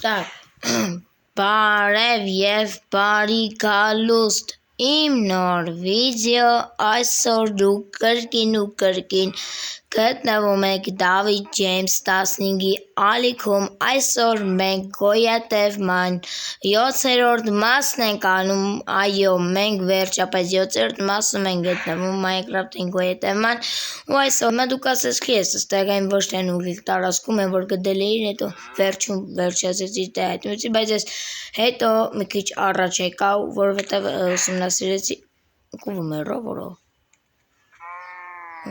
Так, բարև և բարի գալուստ իմ նոր վիդեո, այսօր դուք կրկին գտնվում եք Դավիթ Ջեյմս 15-ի ալիքում, այսօր մենք գոյատևման 7-րդ մասն ենք անում, այո, մենք վերջապես 7-րդ մասում ենք գտնվում Minecraft-ին գոյատևման, ու այսօր մա դուք ասես քի ես ստեղ այն ոչ թե նուգիկ տարածքում եմ, որ գտել էիր, հետո վերջացեցի դե հայտնվեցի, բայց ես հետո մի քիչ առաջ եկա, որովհետև ուսումնասիրեցի կուվում է ռովորո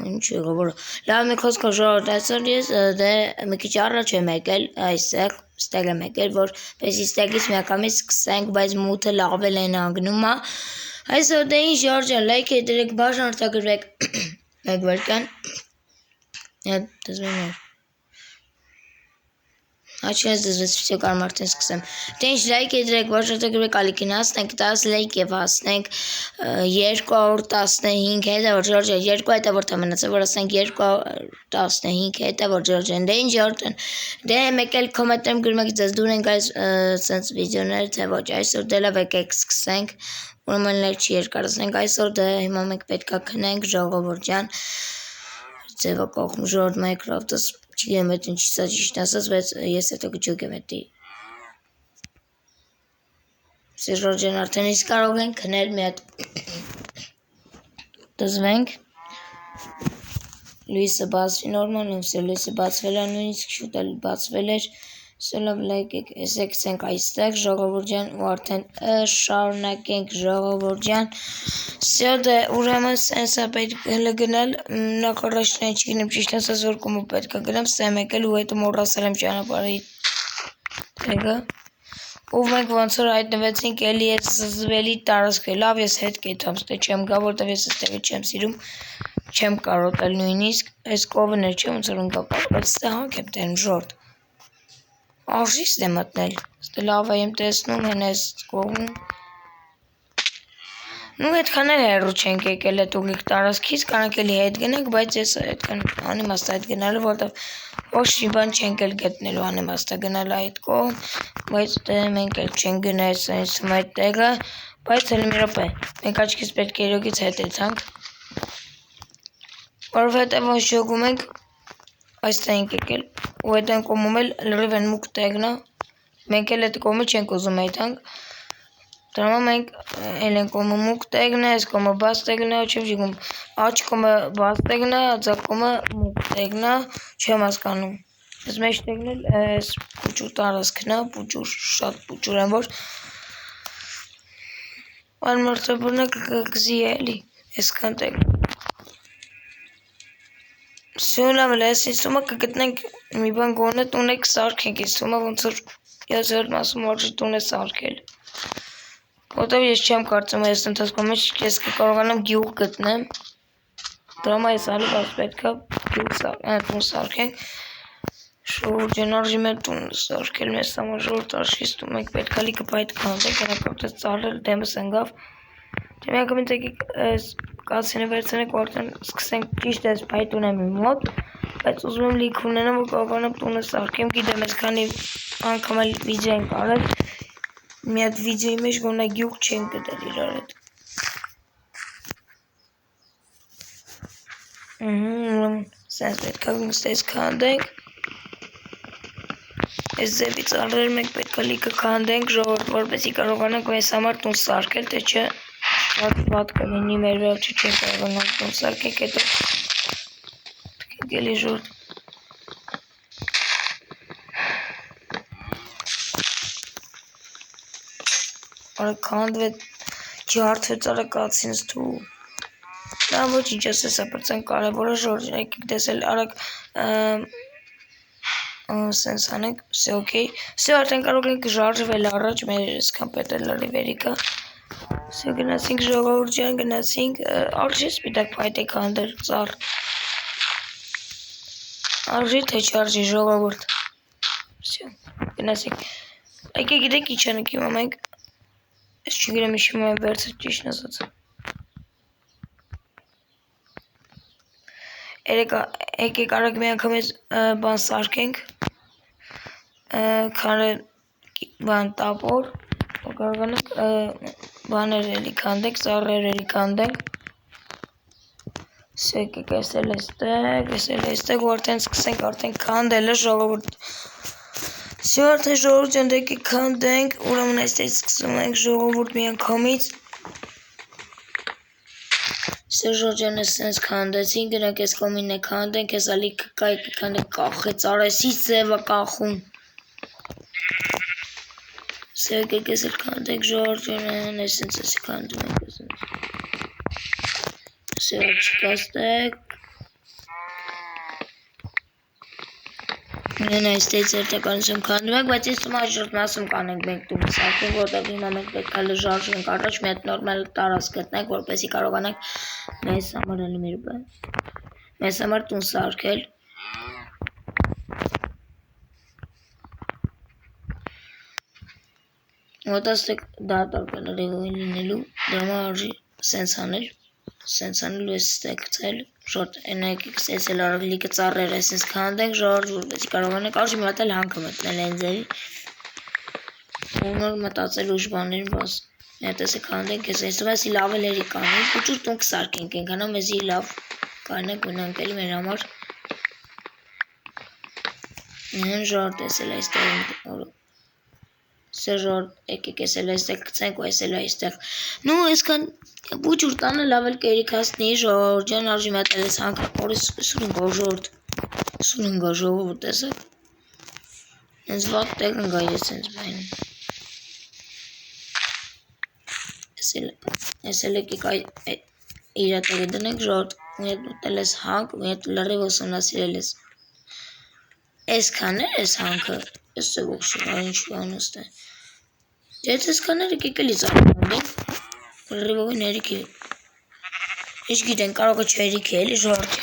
ինչ եղավ որ լավ մի խոսքով ժողովուրդ այսօր ես դե մի քիչ առաջ եմ եկել այստեղ եմ եկել որպեսզի ստեղից միանգամից սկսենք, բայց մութը լավ էլ են անգնում այսօր դե ինչ Ժորժան լայք է դրեք բաժան արտագրվեք մեկ վարկան դզվեն Աչքերս դզվեց վիդեո կարում արդեն սկսեմ դե ինչ լայք է դրեք բաժան արտագրվեք ալիքին հասնենք 10 լայք եւ հասնենք 215 հետը որ Ժորժը 2 հետը որ մնացել որ ասենք 215 հետը որ Ժորժեն դե ինչ Ժորժան դե մեկ էլ կոմենտում գրում եք ձեզ դուր ենք այս սենց վիդեոներ թե ոչ այսօր դե լավ եկեք սկսենք ուրեմն լավ չի երկարացնենք այսօր դե հիմա մենք պետքա քնենք ժողովուրդ ջան ձևը կողմ ժողովուրդ Minecraft-ը չգիտեմ այդ ինչի սա ճիշտ ասած բայց ես հետո կճուկեմ էդի Ժորժեն արդեն իսկ կարող ենք քնել մի հատ դզվենք լույսը բացվի նորմալ լույսը բացվել է նույնիսկ շուտ էլ բացվել էր Սոլավ լայք եկեք այստեղ ժողովուրդ ջան ու արդեն շարունակենք ժողովուրդ ջան Սյո դե ուրեմն սենսա պետք է գնալ նախարարին չգիտեմ ճիշտ ասած որ կոմը պետք է գնամ սեմ եկել ու հետո մոռացել եմ ճանապարհի տեղը ու մենք ոնց որ հայտնվեցինք էլի այդ զզվելի տարածքը լավ ես հետ կեթամ ստե չեմ գա որտեվ ես այստեղը չեմ սիրում չեմ կարոտել նույնիսկ այս կովն է չէ ոնց որ ընկա բայց ստե հանք եմ տեն ժորդ Արժիստ է մտնել, ստե լավ եմ տեսնում են այս կողմում Նու հետքան էլ հեռու չենք եկել էդ ուղիղ տարածքից, կանանք էլի հետ գնենք, բայց ես այդքան անիմաստ այդ գնալու, որտև ոչ մի բան չենք էլ գտնելու անիմաստը գնալ այդ կողմ, բայց դե մենք էլ չենք գնա այդ տեղը, բայց էլ մի րոպե, մենք աչքից պետք է իրոքից հետ եթանք, որովհետև ոչ շոգում ենք, այստեղ ենք եկել, ու այդ են կոմում էլ լրիվ են մուկ տեղն է, մենք էլ այդ կողմը չենք ուզում այդանք, դրամա մենք էլ ենք կոմը մուկ տեղն է, այս կոմը բաց տեղն է, չեմ շիգում, աչ կոմը բաց տեղն է, ձակ կոմը մուկ տեղն է, չեմ հասկանում, ես մեջ տեղն էլ այս պուճուր տարածքն է, պուճուր, շատ պուճուր են որ, այլ մարդաբուրնը կգզի էլի, այսքան տեղն Սյունավ էլ ես իսումը կգտնենք մի բան գոնը տունեք սարքենք, իսումը ոնց որ յոզորդ մասում որ տուն է սարքել Որտև ես չեմ կարծում այս ընթացքում ես կկարողանամ գյուղ գտնեմ Դրամա ես ալի բայց պետքա տուն սարքենք Շուրջեն արժի մեր տուն սարքել մեզ համար ժորդ արշիստում մենք պետքա լի կպայտ կանտենք հնակապտես ծարել դեմս ընգավ Չեմյակամից եկեք կացինը վերցնեք ու արդեն սկսենք ճիշտ ես պայտ ունեմ իմ մոտ բայց ուզում եմ լիք ունենամ որ կարողանամ տունը սարքեմ գիտեմ ես քանի անգամ էլ վիդեո ենք արել մի հատ վիդեոյի մեջ գոնե գյուղ չեն գտել իրար հետ Սենց պետքա նստես քանդենք Այս ձևից արել մենք պետքա լիքը քանդենք ժողովուրդ որպեսզի կարողանանք մեզ համար տուն սարքել թե չէ Ված կլինի մեր վերջը չեն կարողանանք տուն սարքենք հետո Գելի ժորդ Արա քանդվեց ջարդվեց արա կացինս թու Դա ոչ ինչ ես էսա պրծեն կարևորը ժորդ եկեք դեսել արակ Սենց անենք, սե օքեյ Սե արդեն կարող ենք ժարժվել առաջ մեր սկան պետել լարի վերիկա Սե գնացինք ժողովուրդ ջան գնացինք արժի սպիտակ պայտ եք հանդր ծար Արժի թե չարժի ժողովուրդ Սյո գնացինք Եկե գիտեք ինչ անենք հիմա մենք Ես չգիրեմ իշում եմ վերցր ճիշտ նզած Եկեք արագ մի անգամ ես բան սարքենք քանը բան տապոր, կարող ենք բաներ էլի քանդենք, ծառեր էլի քանդենք։ Եկեք էսել էստեղ, ու արդեն սկսենք արդեն քանդելը ժողովուրդ։ Սա արդեն ժողովուրդ ջան եկեք քանդենք, ուրեմն այստեղ սկսում ենք ժողովուրդ միանգամից։ Սերժոր ջան էսենց քանդեցին, գնանք էս կոմինը քանդենք, էս ալի կայք քանդենք կախեց, արեսից ձևը կախում։ Սա եկեք էս էլ քանդենք ժողովուրդ ջան, էսենց էս քանդում ենք էսենց։ Սա չկաստեք։ Մենն այստեղ երթականություն քանդում ենք, բայց ես ում հաջորդ մասում կանենք մենք տուն սարքենք, որտեղ հիմա մենք պետք է լժարժենք առաջ մի հատ նորմալ տարածք գտնենք, որպեսզի կարողանանք մեզ համար էլի մեր բան։ Մեզ համար տուն սարքել։ Մոտաստեք դատարկել ռեվոյին լինելու, դրամա արժի սենց անելու ես ստեկցել, շորտ ենայք ես էլ արագլիկը ծառեր ես քանդենք, ժորդ որպեսի կարողանենք արժի մի հատ էլ հանքը մտնել են ձերի ու նոր մտածել ուժ բաներին բաս մի հատ ես քանդենք ես այսով էսի լավ էլ էրի կանենք ու ճուր տունք սարքենք ենք հանա մեզի լավ կանենք ունենք էլի մեր համար են ժորդ ես էլ այստեղ Սերժոր եկեք ես էլ այստեղ գցենք ու ես էլ այստեղ նու այսքան Բուչ ուրտանը լավ էլ կերիքաստնի ժողովուրդ ջան արժի մի հատ էլ ես հանքը կորիս սուրինգա ժողովուրդ տեսեք հենց վատ տեղ ընգա ես հենց բայն ես էլ եկեք իրա տեղը դնենք ժողովուրդ մի հատ ուտել ես հանք մի հատ լրիվ ուսումնասիրել ես այսքան էր ես հանքը ես սեվող շուղար ինչ անուստ է Եթե այսքան էր եկեք էլի ծարքանդենք Ռիվովին հերիքի Ինչ գիտեն կարող է չհերիքի էլի ժորդ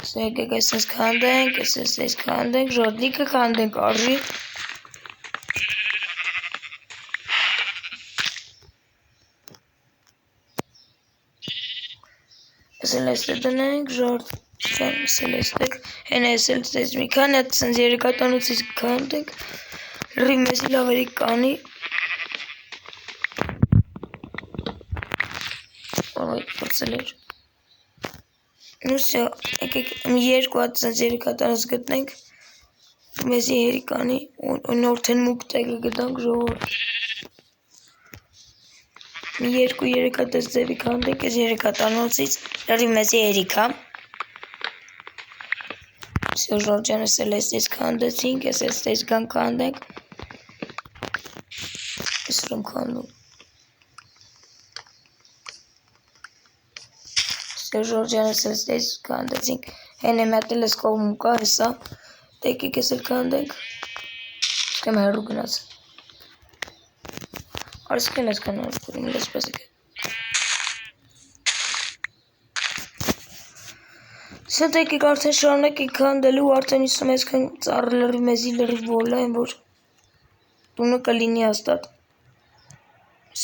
Սա եկեք այսպես քանդենք, այս քանդենք, ժորդիկը քանդենք արժի Ես էլ այստեղ դնենք, ժորդ Ես էլ այստեղ Հեն ես էլ այստեղ մի քանի հատ սենց երեկատանուցից քանդենք Ռիվ մեզի լավերի կանի Պրծել էր Նուսյա, եկեք մի երկու հատ սենց երեկատանուց գտնենք Մեզի երիկանի ու նորդեն մուկ տեղը գտանք ժողոր Մի երկու երեկատես ձևի քանդենք ես երեկատանոցից լրի մեզի երիկա Սյո ժորջան ես էլ այստես քանդեցինք, ես այստես գան քանդենք Ես ուրում քանդում Ժորջան ես այստես քանդեցինք, հեն եմ ատել ես կողմում կա հեսա, տեկիկ ես էլ քանդենք, սկեմ հեռու գնաց, արսկեն ես կանար, կուրիմ ես պեսիկ է, Սա տեկիկ արդեն շարնակ եք քանդելու, արդեն իսում ես կան ծառ լրի մեզի լրի վոլա են, որ տունը կլինի աստատ,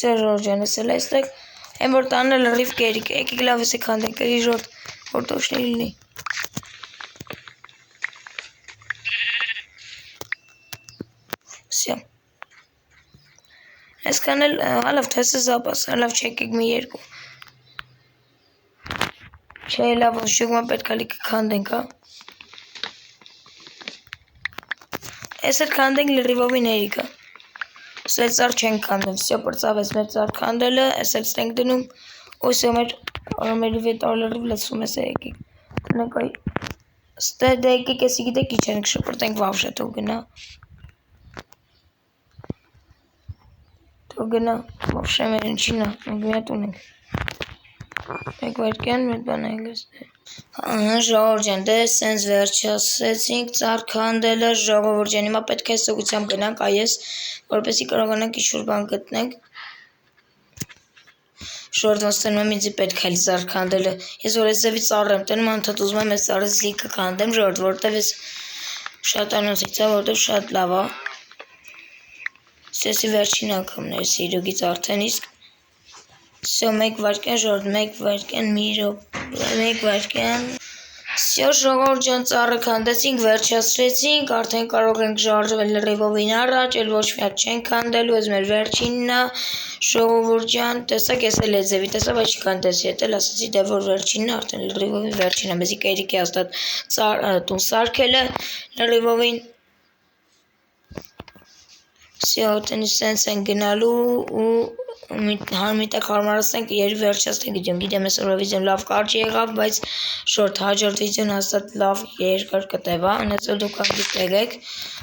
Սա ժորջան ես էլ այստեղ, Եմ որ տանը լրիվ կերիք, եկեք լավ ես եք հանդենք էլի ժորդ, որ տոշնի լինի։ Սյա։ Այսքան էլ հալավ թեսը զապաս, հալավ չեկեք մի երկու։ Չէ լավ ոչյոգմա պետք ալի կքանդենք, հա։ Ես էլ քանդենք լրիվովին հերիք, հա։ Սա ծար չենք քանդում, սյո պրծավ ես մեր ծար քանդելը, ես էլ ստենք դնում, ու սյո մեր արամերի վետ արլրիվ լծում ես եկեք, տնենք այ, ստե դե եկեք եսի գիտեք իչ ենք շպրտենք վավշը, թող գնա, վավշը մեր ինչինա, մենք մի հատ ունենք, մեկ վարկյան մետ բան ենք եստեղ, ժողոր ջան, դե սենց վերջասեցինք ծար քանդելը, ժողովուրդ ջան, հիմա պետք է սողությամբ գնանք այես, որպեսի կարողանանք ինչ-որ բան գտնենք, Շորդ ոստանում եմ ինձի պետք է ծառ քանդելը, ես որ ես ձևի ծառ եմ տնում, անդադ ուզում եմ ես ծառը զիկը քանդեմ, ժորդ, որտև ես շատ անոցից է, որտև շատ լավ է, սեսի վերջին անգամն էր սիրոգից արդեն իսկ, սյո մեկ վարկյան ժորդ, մեկ վարկյան մի ռոպ, մեկ վարկյան, Всё ժողովուրդ ջան, ծառը քանդեցինք, վերջացրեցինք, արդեն կարող ենք շարժվել լրիվովին առաջ, էլ ոչ մի հատ չենք քանդելու, այս մեր վերջինն է, ժողովուրդ ջան, տեսակ ես էլ այդ ձևի տեսա, բայց չքանդեցի, հետ էլ ասացի, դե որ վերջինն է, արդեն լրիվովին վերջինն է, մեզի կերիք է հաստատ տուն սարքելը լրիվովին։ Всё, տնից սենց են գնալու ու միտեղ հարմարացնենք երբ վերջացնենք վիդեոն, գիտեմ այսօրվա վիդեոն լավ կարճ եղավ, բայց շորտ հաջորդ վիդեոն հաստատ լավ երկար կտևա, այնեցով դուք անգիտեք եք,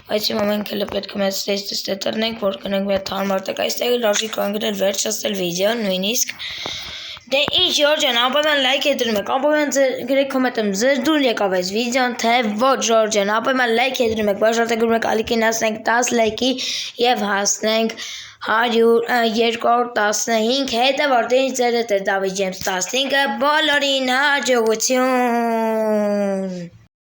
բայց հիմա մենք հələ պետք է մեծ տեստը տրնենք, որ կնենք մի հատ հարմար տակ, այստեղ լավի կանգնել վերջացնել վիդեոն նույնիսկ։ Դե ինչ Ժորժ ջան, անպայման լայք է դնում եք, անպայման գրեք կոմենտում ձեր դուր եկավ այս վիդեոն, թե ոչ Ժորժ ջան, անպայման լայք է դնում եք, բաժանեք գրում եք ալիքին հասնենք 10 լայքի եւ հասնենք 215 հետևորդին ձեր հետ է Դավիթ Ջեյմս 15-ը բոլորին հաջողություն։